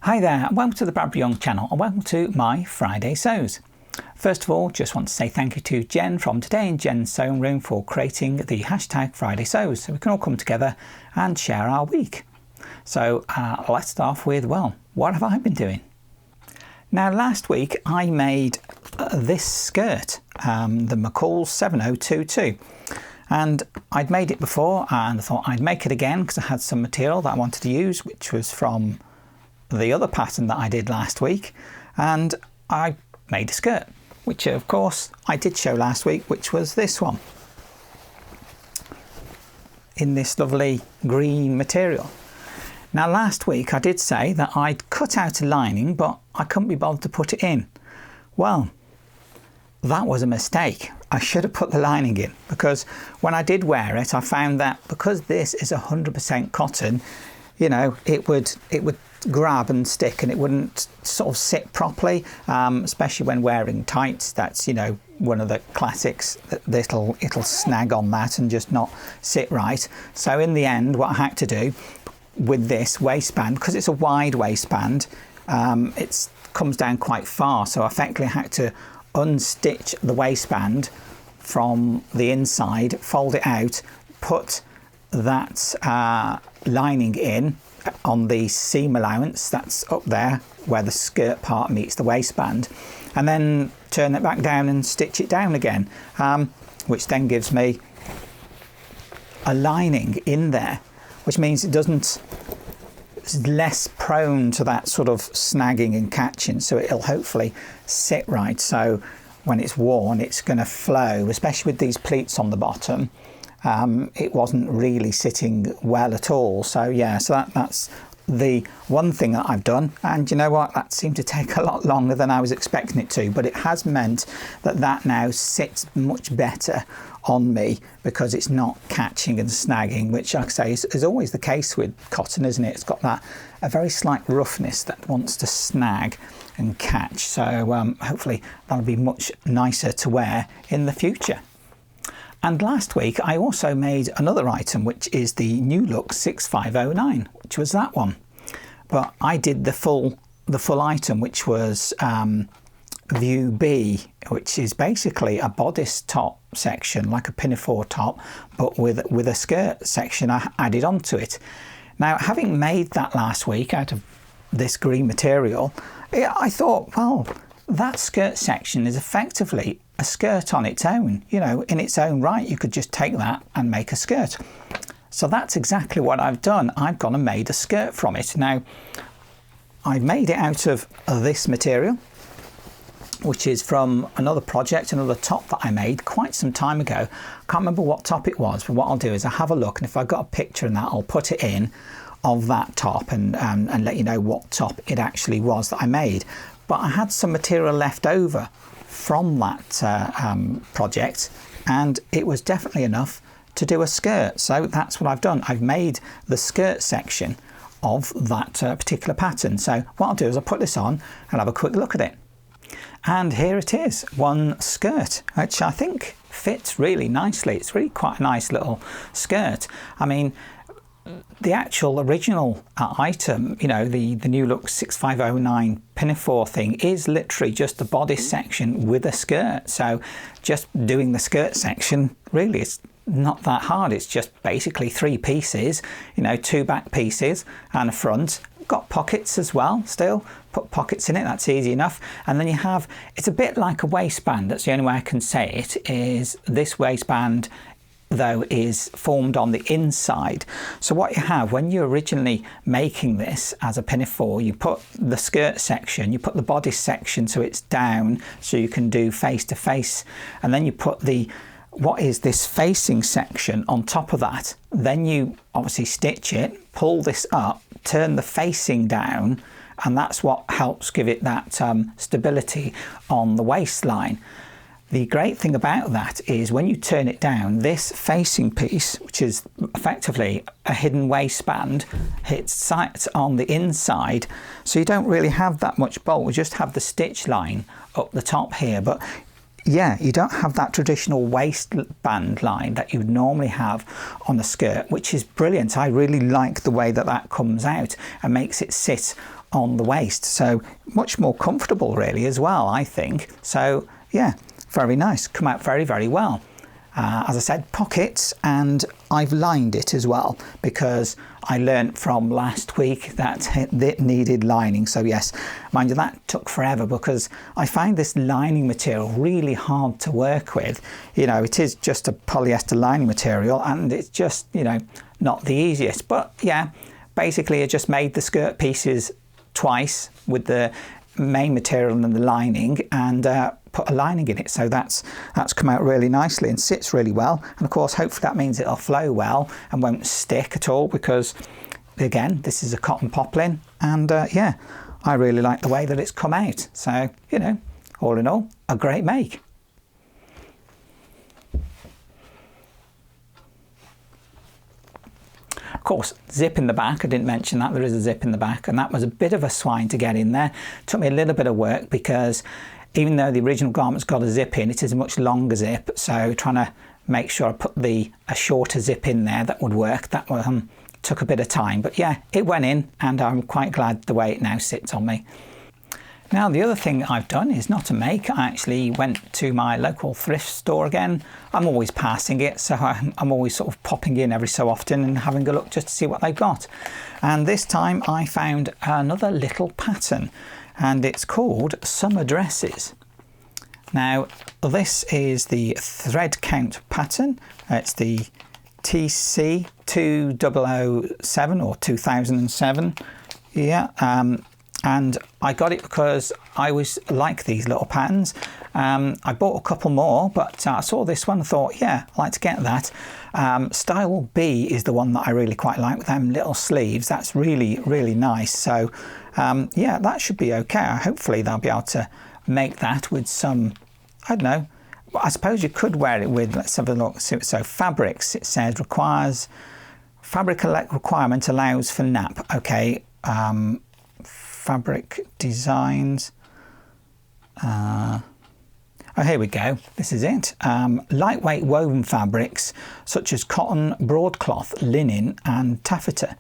Hi there, and welcome to the Bradbury Young channel, and welcome to my Friday Sews. First of all, just want to say thank you to Jen from Today in Jen's Sewing Room for creating the hashtag Friday Sews, so we can all come together and share our week. So let's start off with, well, what have I been doing? Now last week I made this skirt, the McCall 7022. And I'd made it before and I thought I'd make it again because I had some material that I wanted to use, which was from the other pattern that I did last week, and I made a skirt, which of course I did show last week, which was this one in this lovely green material. Now last week I did say that I'd cut out a lining, but I couldn't be bothered to put it in. Well, that was a mistake. I should have put the lining in, because when I did wear it I found that because this is 100% cotton, you know, it would grab and stick and it wouldn't sort of sit properly, especially when wearing tights. That's, you know, one of the classics, that it'll snag on that and just not sit right. So in the end what I had to do with this waistband, because it's a wide waistband, it comes down quite far, so effectively I had to unstitch the waistband from the inside, fold it out, put that lining in on the seam allowance that's up there where the skirt part meets the waistband, and then turn it back down and stitch it down again, which then gives me a lining in there, which means it's less prone to that sort of snagging and catching, so it'll hopefully sit right. So when it's worn it's going to flow, especially with these pleats on the bottom. It wasn't really sitting well at all. So yeah, so that's the one thing that I've done, and you know what, that seemed to take a lot longer than I was expecting it to, but it has meant that now sits much better on me because it's not catching and snagging, which, like I say, is always the case with cotton, isn't it? It's got a very slight roughness that wants to snag and catch. So hopefully that'll be much nicer to wear in the future. And last week I also made another item, which is the New Look 6509, which was that one. But I did the full item, which was View B, which is basically a bodice top section, like a pinafore top, but with a skirt section I added onto it. Now, having made that last week out of this green material, I thought, well, that skirt section is effectively a skirt on its own, you know, in its own right. You could just take that and make a skirt. So that's exactly what I've done. I've gone and made a skirt from it. Now, I've made it out of this material, which is from another project, another top that I made quite some time ago. I can't remember what top it was, but what I'll do is I'll have a look, and if I've got a picture in that, I'll put it in of that top and let you know what top it actually was that I made. But I had some material left over from that project, and it was definitely enough to do a skirt. So that's what I've done. I've made the skirt section of that particular pattern. So what I'll do is I'll put this on and have a quick look at it. And here it is, one skirt, which I think fits really nicely. It's really quite a nice little skirt. I mean, the actual original item, you know, the New Look 6509 pinafore thing is literally just the bodice section with a skirt. So just doing the skirt section really is not that hard. It's just basically 3 pieces, you know, 2 back pieces and a front. Got pockets as well, still put pockets in it, that's easy enough. And then you have, it's a bit like a waistband, that's the only way I can say it, is this waistband though is formed on the inside. So what you have when you're originally making this as a pinafore, you put the skirt section, you put the bodice section so it's down so you can do face to face, and then you put what is this facing section on top of that. Then you obviously stitch it, pull this up, turn the facing down, and that's what helps give it that stability on the waistline. The great thing about that is when you turn it down, this facing piece, which is effectively a hidden waistband, sits on the inside, so you don't really have that much bulk. We just have the stitch line up the top here, but yeah, you don't have that traditional waistband line that you would normally have on a skirt, which is brilliant. I really like the way that that comes out and makes it sit on the waist, so much more comfortable really as well, I think. So yeah, very nice, come out very, very well. As I said, pockets, and I've lined it as well because I learnt from last week that it needed lining. So yes, mind you, that took forever because I find this lining material really hard to work with. You know, it is just a polyester lining material and it's just, you know, not the easiest. But yeah, basically I just made the skirt pieces twice with the main material and the lining, and put a lining in it, so that's come out really nicely and sits really well. And of course, hopefully that means it'll flow well and won't stick at all, because again, this is a cotton poplin, and yeah, I really like the way that it's come out. So, you know, all in all, a great make. Of course, zip in the back, I didn't mention that, there is a zip in the back, and that was a bit of a swine to get in there. It took me a little bit of work because even though the original garment's got a zip in, it is a much longer zip, so trying to make sure I put a shorter zip in there that would work, that took a bit of time. But yeah, it went in, and I'm quite glad the way it now sits on me. Now, the other thing I've done is not a make. I actually went to my local thrift store again. I'm always passing it, so I'm always sort of popping in every so often and having a look just to see what they've got. And this time I found another little pattern, and it's called Summer Dresses. Now, this is the thread count pattern. It's the TC 2007 or 2007. Yeah. And I got it because I always like these little patterns. I bought a couple more, but I saw this one and thought, yeah, I'd like to get that. Style B is the one that I really quite like, with them little sleeves. That's really, really nice. So yeah, that should be okay. Hopefully they'll be able to make that with some, I don't know, I suppose you could wear it with, let's have a look. So fabrics, it says fabric requirement allows for nap. Okay. Fabric designs. Oh, here we go. This is it. Lightweight woven fabrics such as cotton, broadcloth, linen, and taffeta.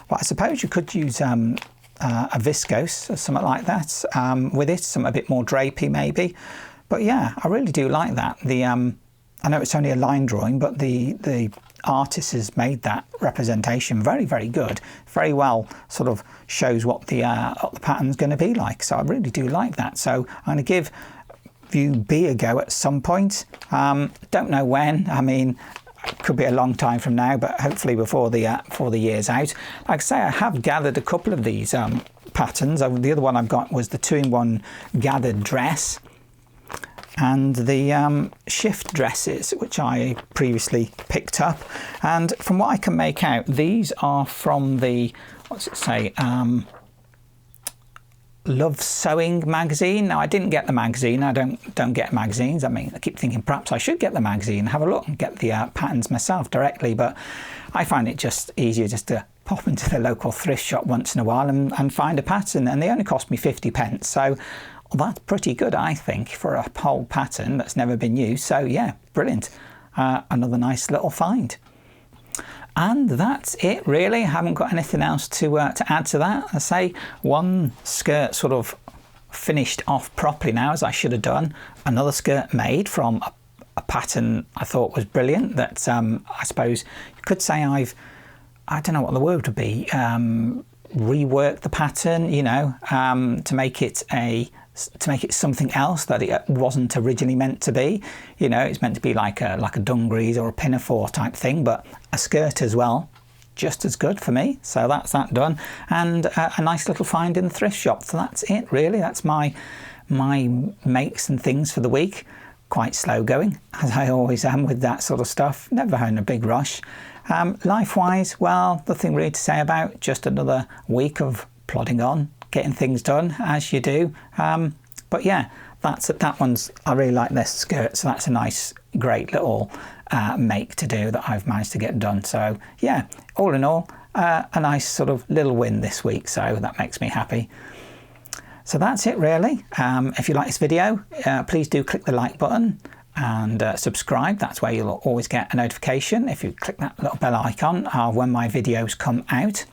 But I suppose you could use a viscose or something like that with it, something a bit more drapey maybe. But yeah, I really do like that. I know it's only a line drawing, but the artist has made that representation very, very good. Very well sort of shows what the pattern's going to be like. So I really do like that. So I'm going to give view B a go at some point. Don't know when. I mean, it could be a long time from now, but hopefully before the year's out. Like I say, I have gathered a couple of these patterns. The other one I've got was the 2-in-1 gathered dress, and the shift dresses, which I previously picked up. And from what I can make out, these are from the, what's it say, Love Sewing magazine. Now, I didn't get the magazine. I don't get magazines. I mean, I keep thinking perhaps I should get the magazine, have a look and get the patterns myself directly, but I find it just easier just to pop into the local thrift shop once in a while and find a pattern, and they only cost me 50p. So well, that's pretty good, I think, for a whole pattern that's never been used. So yeah, brilliant. Another nice little find. And that's it, really. I haven't got anything else to add to that. I say one skirt sort of finished off properly now, as I should have done. Another skirt made from a pattern I thought was brilliant. That I suppose you could say I don't know what the word would be. Reworked the pattern, you know, to make it something else that it wasn't originally meant to be. You know, it's meant to be like a dungarees or a pinafore type thing, but a skirt as well, just as good for me. So that's that done, and a nice little find in the thrift shop. So that's it, really. That's my makes and things for the week. Quite slow going, as I always am with that sort of stuff. Never in a big rush. Life-wise, well, nothing really to say about. Just another week of plodding on, getting things done as you do. But yeah, that one's, I really like this skirt, so that's a nice, great little make to do that I've managed to get done. So yeah, all in all, a nice sort of little win this week, so that makes me happy. So that's it, really. If you like this video, please do click the like button and subscribe. That's where you'll always get a notification if you click that little bell icon when my videos come out.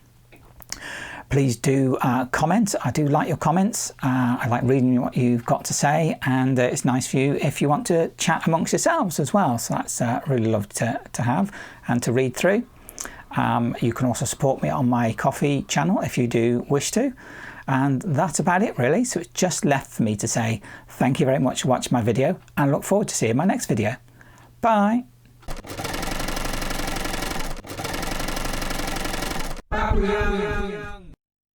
Please do comment. I do like your comments. I like reading what you've got to say, and it's nice for you if you want to chat amongst yourselves as well. So that's really lovely to have and to read through. You can also support me on my Ko-fi channel if you do wish to. And that's about it really. So it's just left for me to say thank you very much for watching my video, and look forward to seeing my next video. Bye. Young.